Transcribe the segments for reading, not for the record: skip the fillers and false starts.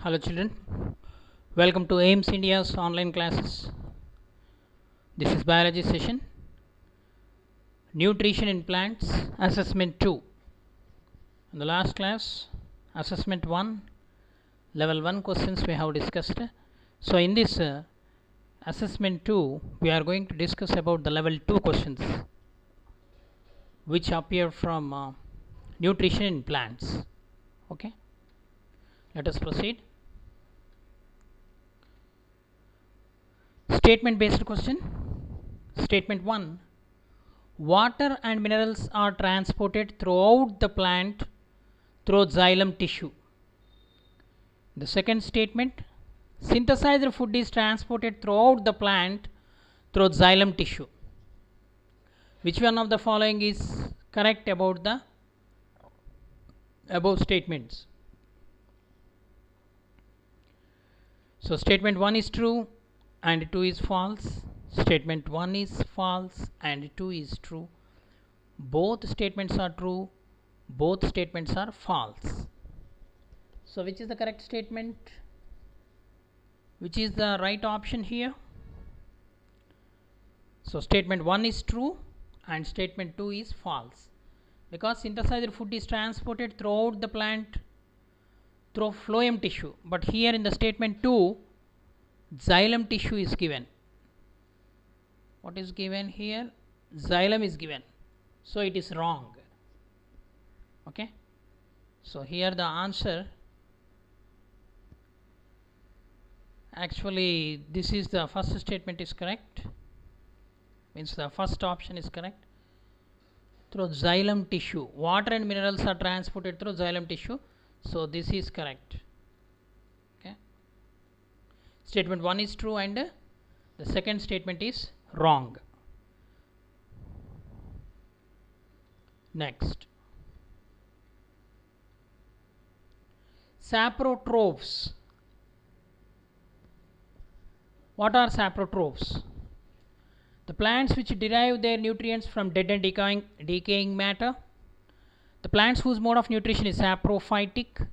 Hello children, welcome to AIMS India's online classes. This is biology session, nutrition in plants, assessment 2. In the last class, assessment 1, level 1 questions we have discussed. So in this assessment 2, we are going to discuss about the level 2 questions which appear from nutrition in plants. Okay, let us proceed. Statement based question. Statement 1. Water and minerals are transported throughout the plant through xylem tissue. The second statement. Synthesized food is transported throughout the plant through xylem tissue. Which one of the following is correct about the above statements? So statement 1 is true and 2 is false. Statement 1 is false and 2 is true. Both statements are true, both statements are false. So which is the correct statement? Which is the right option here? So statement 1 is true and statement 2 is false, because synthesized food is transported throughout the plant through phloem tissue, but here in the statement 2 xylem tissue is given. What is given here? Xylem is given, so it is wrong. Okay, so here the answer, actually this is the first statement is correct, means the first option is correct. Through xylem tissue, water and minerals are transported through xylem tissue, so this is correct. Okay, statement 1 is true and the second statement is wrong. Next, saprotrophs. What are saprotrophs? The plants which derive their nutrients from dead and decaying matter. The plants whose mode of nutrition is saprophytic.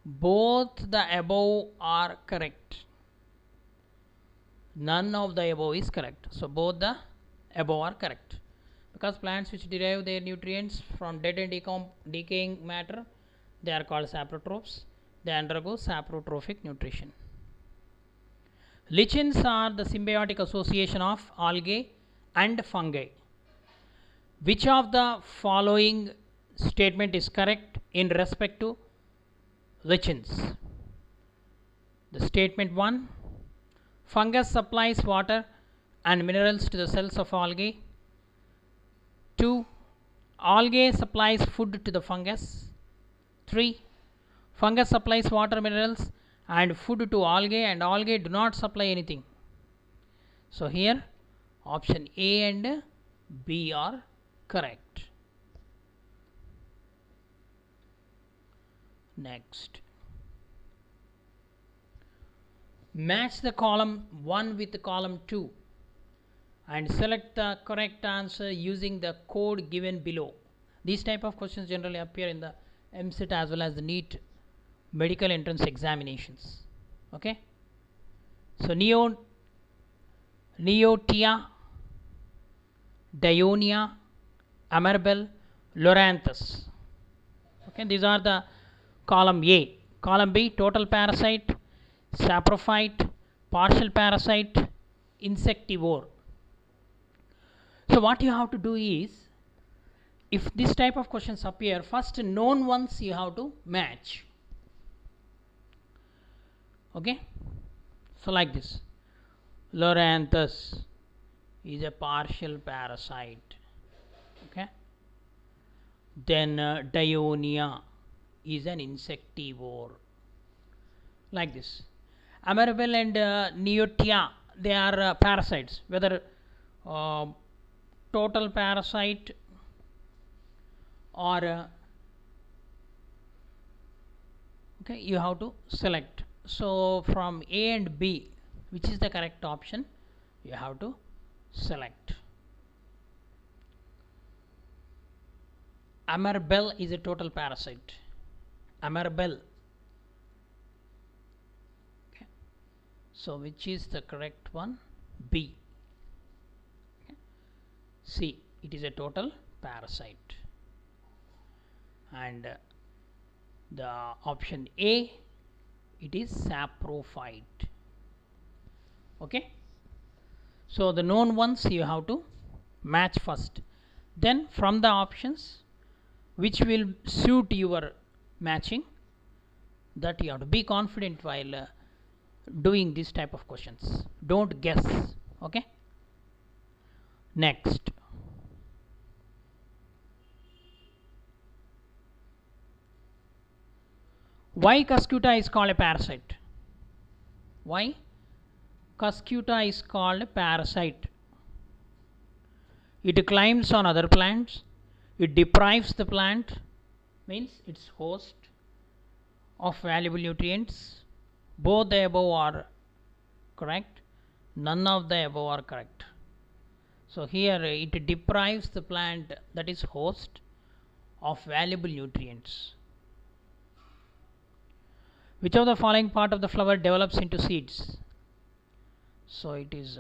Both the above are correct. None of the above is correct. So both the above are correct, because plants which derive their nutrients from dead and decaying matter, they are called saprotrophs. They undergo saprotrophic nutrition. Lichens are the symbiotic association of algae and fungi. Which of the following statement is correct in respect to lichens? The statement 1. Fungus supplies water and minerals to the cells of algae. 2. Algae supplies food to the fungus. 3. Fungus supplies water, minerals and food to algae, and algae do not supply anything. So here option A and B are correct. Next, match the column 1 with the column 2 and select the correct answer using the code given below. These type of questions generally appear in the MCET as well as the NEET medical entrance examinations. Okay, so Neotia, Dionia, Amarbel, Loranthus. Okay, these are the column A. Column B, total parasite, saprophyte, partial parasite, insectivore. So what you have to do is, if this type of questions appear, first known ones you have to match. Okay, so like this, Loranthus is a partial parasite. Okay, then Dionia is an insectivore. Like this, Amarbel and Neotia, they are parasites, whether total parasite or okay, you have to select. So from A and B, which is the correct option, you have to select. Amarbel is a total parasite. Amarbel So which is the correct one? B. C, it is a total parasite. And the option A, it is saprophyte. Okay, so the known ones you have to match first, then from the options which will suit your matching, that you have to be confident while doing this type of questions. Don't guess. Okay, next, why Cuscuta is called a parasite? Why Cuscuta is called a parasite? It climbs on other plants, it deprives the plant, means its host, of valuable nutrients. Both the above are correct, none of the above are correct. So here it deprives the plant, that is host, of valuable nutrients. Which of the following part of the flower develops into seeds? So it is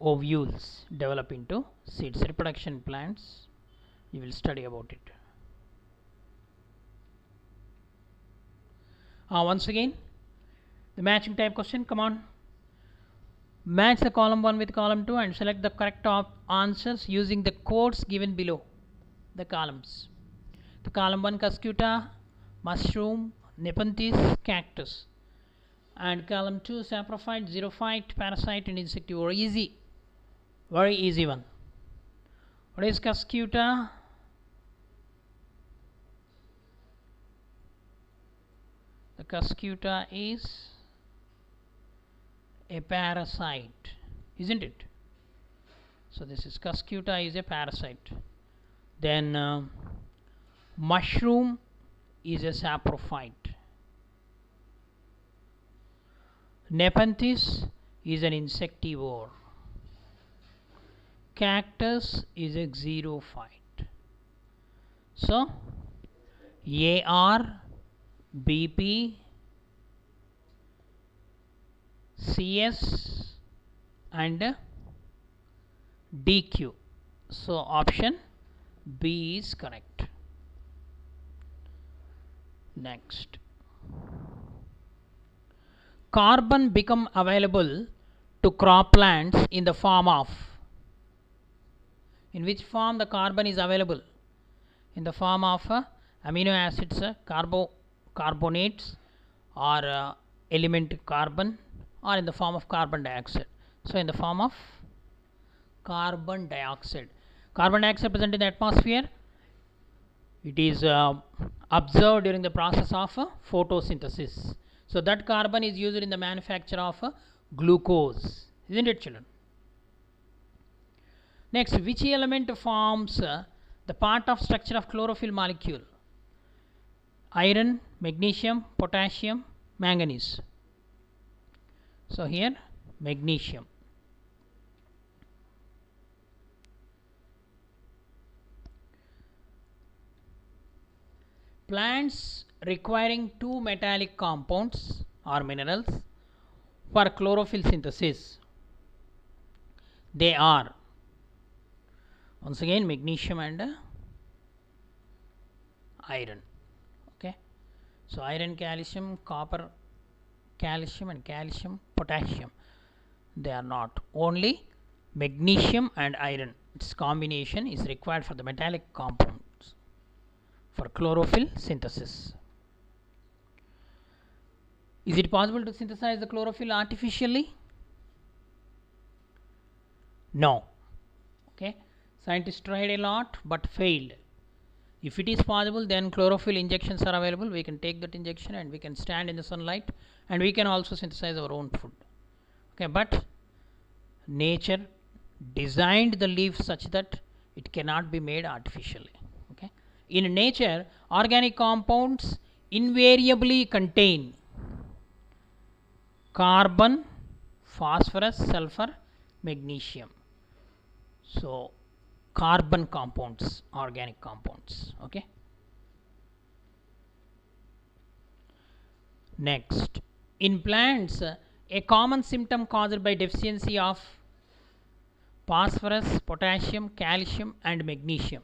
ovules develop into seeds. Reproduction plants, you will study about it. Once again, the matching type question. Come on, match the column 1 with column 2 and select the correct answers using the codes given below the columns. The column 1, Cuscuta, mushroom, Nepenthes, cactus, and column 2, saprophyte, xerophyte, parasite and insectivore. Easy, very easy one. What is Cuscuta? The Cuscuta is a parasite, isn't it? So this is Cuscuta is a parasite. Then mushroom is a saprophyte. Nepenthes is an insectivore. Cactus is a xerophyte. So AR, BP, CS and DQ. So option B is correct. Next, carbon become available to crop plants in the form of, in which form the carbon is available? In the form of amino acids, carbonates, or element carbon, or in the form of carbon dioxide. So in the form of carbon dioxide. Carbon dioxide present in the atmosphere, it is observed during the process of photosynthesis. So that carbon is used in the manufacture of glucose, isn't it, children? Next, which element forms the part of structure of chlorophyll molecule? Iron, magnesium, potassium, manganese. So here magnesium. Plants requiring two metallic compounds or minerals for chlorophyll synthesis, they are, once again, magnesium and iron. Okay, so iron, calcium, copper, calcium and calcium, potassium, they are not. Only magnesium and iron, its combination is required for the metallic compounds for chlorophyll synthesis. Is it possible to synthesize the chlorophyll artificially? No. Okay, scientists tried a lot but failed. If it is possible, then chlorophyll injections are available. We can take that injection and we can stand in the sunlight and we can also synthesize our own food. Okay, but nature designed the leaf such that it cannot be made artificially. Okay, in nature, organic compounds invariably contain carbon, phosphorus, sulfur, magnesium. So carbon compounds, organic compounds. Okay, next, In plants, a common symptom caused by deficiency of phosphorus, potassium, calcium and magnesium.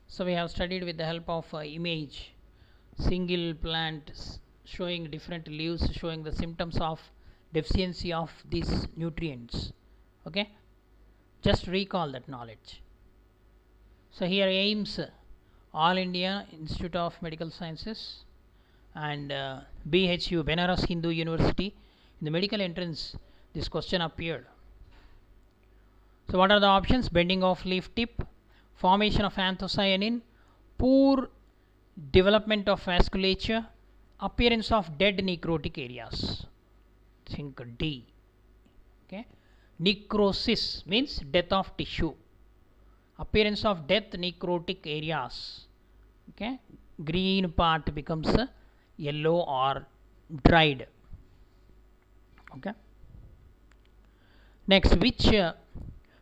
So we have studied with the help of image, single plants showing different leaves, showing the symptoms of deficiency of these nutrients. Okay, just recall that knowledge. So here AIIMS, All India Institute of Medical Sciences, and BHU, Benares Hindu University. In the medical entrance, this question appeared. So what are the options? Bending of leaf tip, formation of anthocyanin, poor development of vasculature, appearance of dead necrotic areas. Think D. Okay, necrosis means death of tissue, appearance of death necrotic areas. Okay, green part becomes yellow or dried. Okay, next, which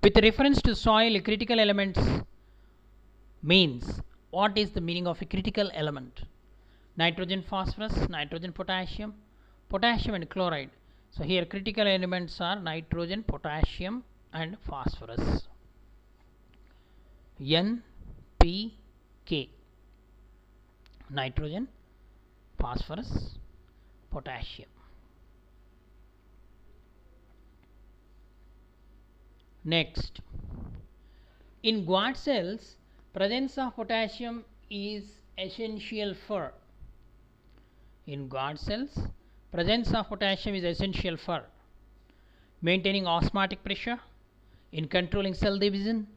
with reference to soil critical elements means, what is the meaning of a critical element? Nitrogen, phosphorus, nitrogen, potassium, potassium and chloride. So here critical elements are nitrogen, potassium and phosphorus. N, P, K. Nitrogen, phosphorus, potassium. Next, in guard cells, presence of potassium is essential for. In guard cells, presence of potassium is essential for maintaining osmotic pressure, in controlling cell division,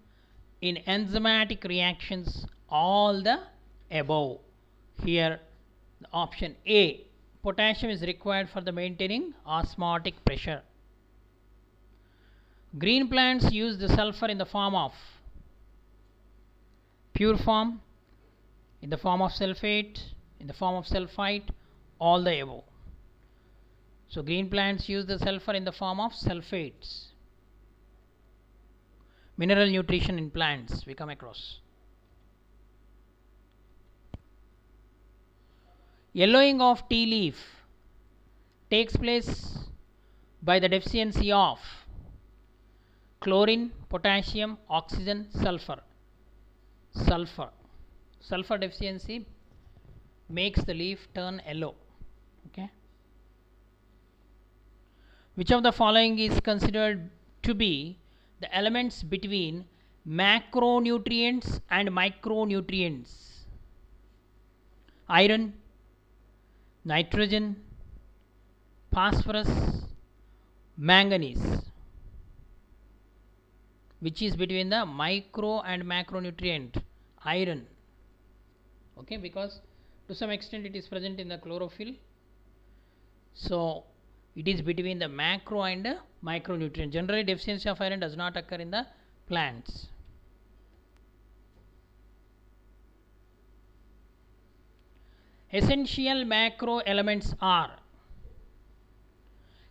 in enzymatic reactions, all the above. Here, the option A, potassium is required for the maintaining osmotic pressure. Green plants use the sulfur in the form of pure form, in the form of sulfate, in the form of sulfite, all the above. So green plants use the sulfur in the form of sulfates. Mineral nutrition in plants we come across. Yellowing of tea leaf takes place by the deficiency of chlorine, potassium, oxygen, sulfur. Sulfur deficiency makes the leaf turn yellow. Okay. Which of the following is considered to be the elements between macronutrients and micronutrients? Iron, nitrogen, phosphorus, manganese. Which is between the micro and macronutrient? Iron. Okay, because to some extent it is present in the chlorophyll. So it is between the macro and micronutrient. Generally deficiency of iron does not occur in the plants. Essential macro elements are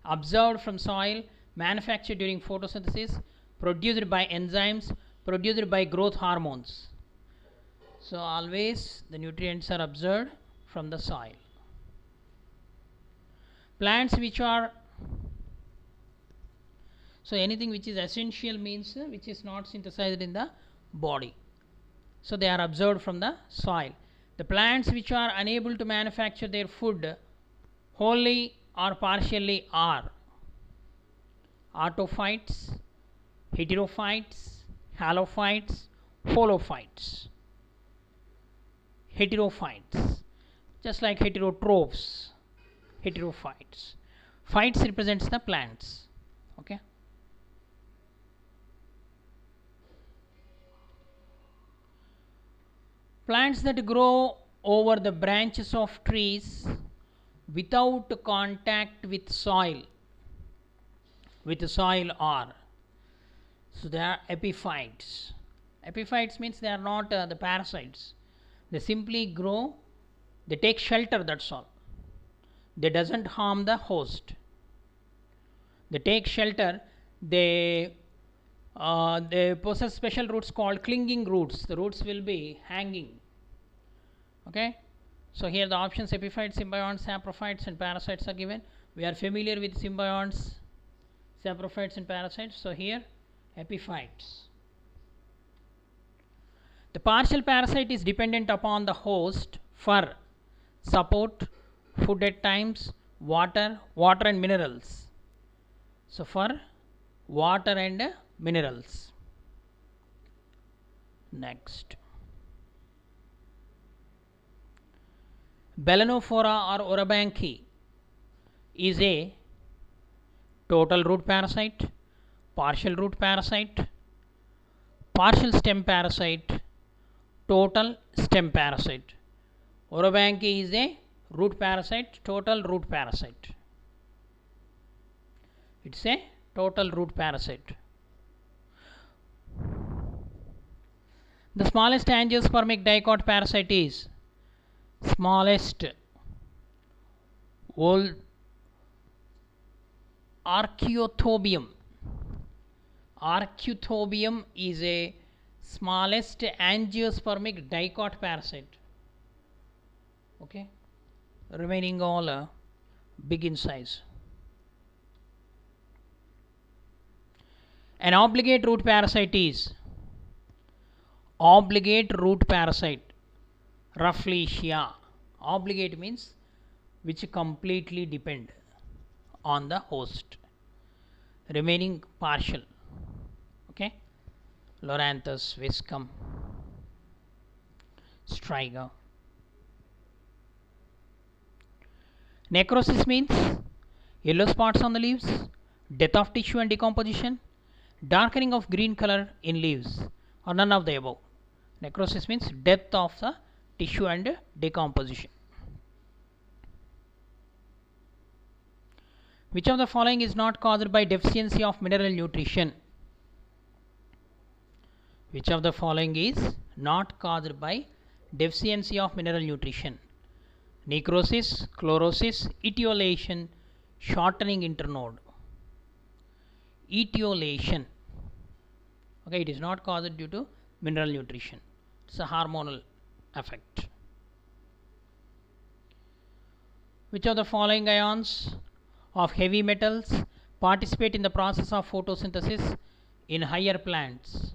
observed from soil, manufactured during photosynthesis, produced by enzymes, produced by growth hormones. So always the nutrients are observed from the soil. Plants which are, so anything which is essential means which is not synthesized in the body. So they are observed from the soil. The plants which are unable to manufacture their food wholly or partially are autophytes, heterophytes, halophytes, holophytes. Heterophytes, just like heterotrophs, heterophytes. Phytes represents the plants. Okay. Plants that grow over the branches of trees without contact with soil are, so they are epiphytes. Epiphytes means they are not the parasites. They simply grow, they take shelter, that's all. They doesn't harm the host. They take shelter, they possess special roots called clinging roots. The roots will be hanging. Okay. So here the options epiphytes, symbionts, saprophytes and parasites are given. We are familiar with symbionts, saprophytes and parasites. So here epiphytes. The partial parasite is dependent upon the host for support, food at times, water and minerals. So for water and minerals. Next, Balanophora or Orabanchi is a total root parasite, partial root parasite, partial stem parasite, total stem parasite. Orabanchi is a root parasite, total root parasite. It's a total root parasite. The smallest angiospermic dicot parasite is smallest Archaeothobium. Archaeothobium is a smallest angiospermic dicot parasite. Okay, remaining all big in size. An obligate root parasite is obligate root parasite Rafflesia. Obligate means which completely depend on the host. Remaining partial. Okay, Loranthus, Viscum, Striga. Necrosis means yellow spots on the leaves, death of tissue and decomposition, darkening of green color in leaves, or none of the above. Necrosis means death of the tissue and decomposition. Which of the following is not caused by deficiency of mineral nutrition? Which of the following is not caused by deficiency of mineral nutrition? Necrosis, chlorosis, etiolation, shortening internode. Etiolation. Okay, it is not caused due to mineral nutrition. It's a hormonal effect. Which of the following ions of heavy metals participate in the process of photosynthesis in higher plants?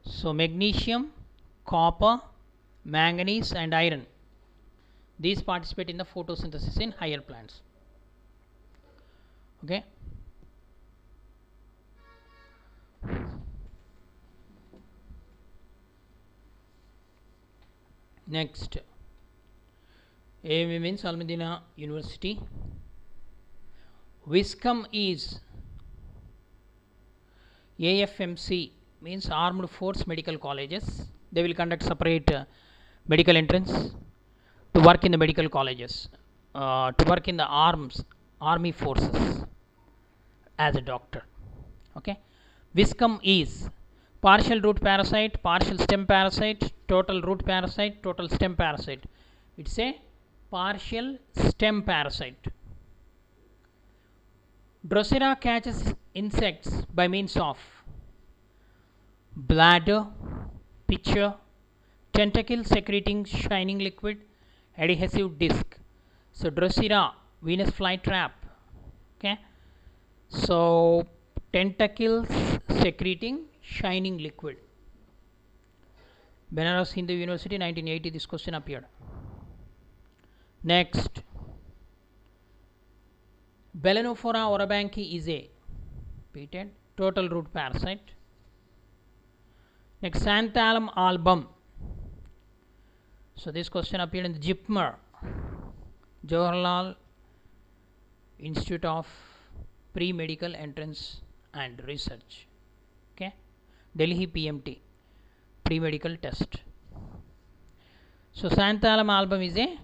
So magnesium, copper, manganese and iron. These participate in the photosynthesis in higher plants. Okay. Next, AMU means Al-Madinah University. Viscum is AFMC means Armed Force Medical Colleges. They will conduct separate medical entrance to work in the medical colleges, to work in the army forces as a doctor. Okay, Viscum is partial root parasite, partial stem parasite, total root parasite, total stem parasite. It's a partial stem parasite. Drosera catches insects by means of bladder, pitcher, tentacle secreting shining liquid, adhesive disc. So Drosera, Venus flytrap. Okay, so tentacles secreting shining liquid. Banaras Hindu University 1980 this question appeared. Next, Balanophora orabanchi is a repeated total root parasite. Next, Xanthalum album. So this question appeared in the JIPMER, Jawaharlal Institute of Pre-Medical Entrance and Research. Okay, Delhi PMT, pre-medical test. So Xanthalum album is a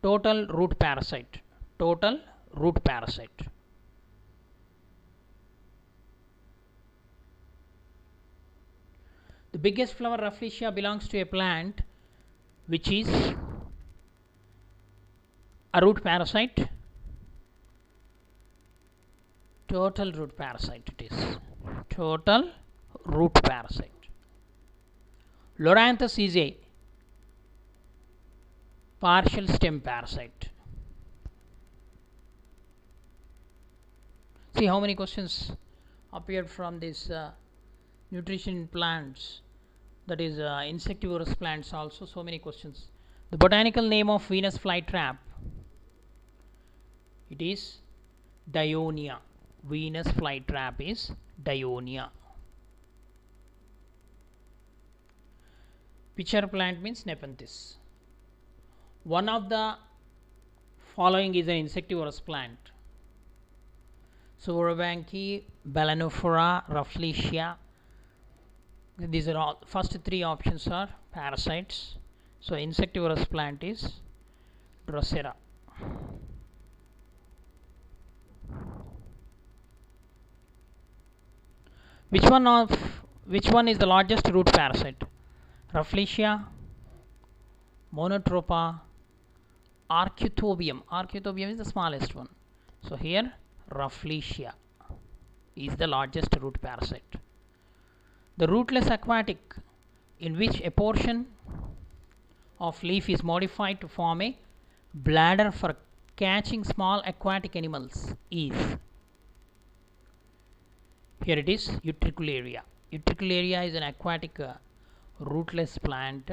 total root parasite. Total root parasite. The biggest flower Rafflesia belongs to a plant which is a root parasite. Total root parasite it is. Total root parasite. Loranthus is a partial stem parasite. See how many questions appeared from this nutrition in plants, that is insectivorous plants also. So many questions. The botanical name of Venus flytrap, it is Dionia. Venus flytrap is Dionia. Pitcher plant means Nepenthes. One of the following is an insectivorous plant. Saurobanchi, Balanophora, Rafflesia. These are all, first three options are parasites. So insectivorous plant is Drosera. Which one is the largest root parasite? Rafflesia, Monotropa, Archeotobium. Archeotobium is the smallest one. So here Rafflesia is the largest root parasite. The rootless aquatic, in which a portion of leaf is modified to form a bladder for catching small aquatic animals, is, here it is, Utricularia. Utricularia is an aquatic rootless plant,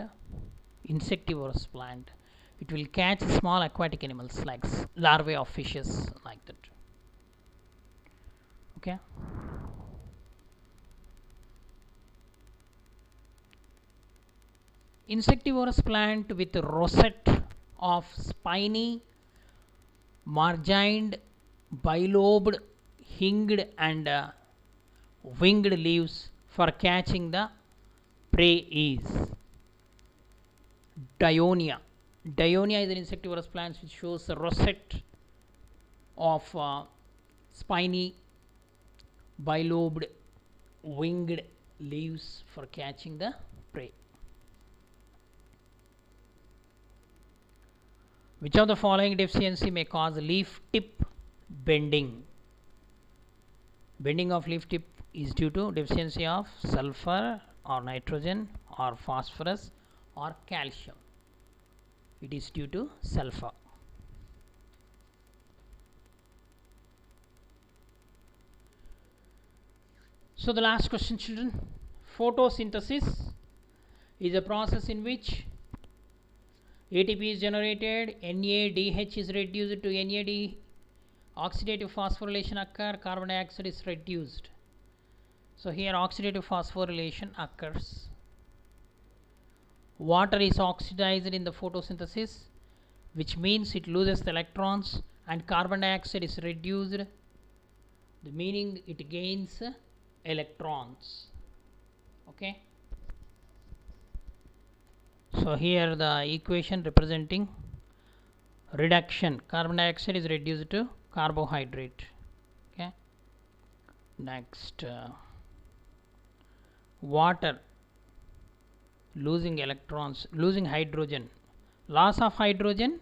insectivorous plant. It will catch small aquatic animals like larvae of fishes, like that. Okay. Insectivorous plant with rosette of spiny, margined, bilobed, hinged and winged leaves for catching the prey is Dionia. Dionia is an insectivorous plant which shows a rosette of spiny, bilobed, winged leaves for catching the prey. Which of the following deficiency may cause leaf tip bending? Bending of leaf tip is due to deficiency of sulfur or nitrogen or phosphorus or calcium. It is due to sulfur. So the last question, children. Photosynthesis is a process in which ATP is generated, NADH is reduced to NAD, oxidative phosphorylation occurs, carbon dioxide is reduced. So here oxidative phosphorylation occurs. Water is oxidized in the photosynthesis, which means it loses the electrons, and carbon dioxide is reduced, the meaning it gains electrons. Okay. So here the equation representing reduction, carbon dioxide is reduced to carbohydrate. Okay. Next, water losing electrons, losing hydrogen. Loss of hydrogen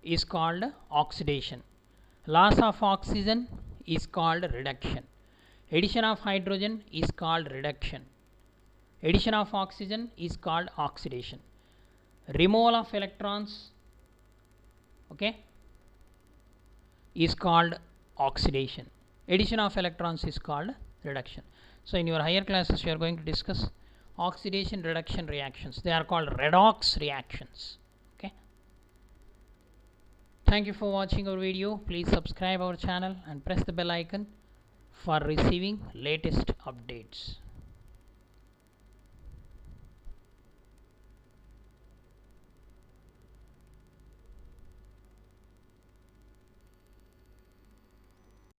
is called oxidation. Loss of oxygen is called reduction. Addition of hydrogen is called reduction. Addition of oxygen is called oxidation. Removal of electrons, okay, is called oxidation. Addition of electrons is called reduction. So in your higher classes you are going to discuss oxidation reduction reactions. They are called redox reactions. Okay. Thank you for watching our video. Please subscribe our channel and press the bell icon for receiving latest updates.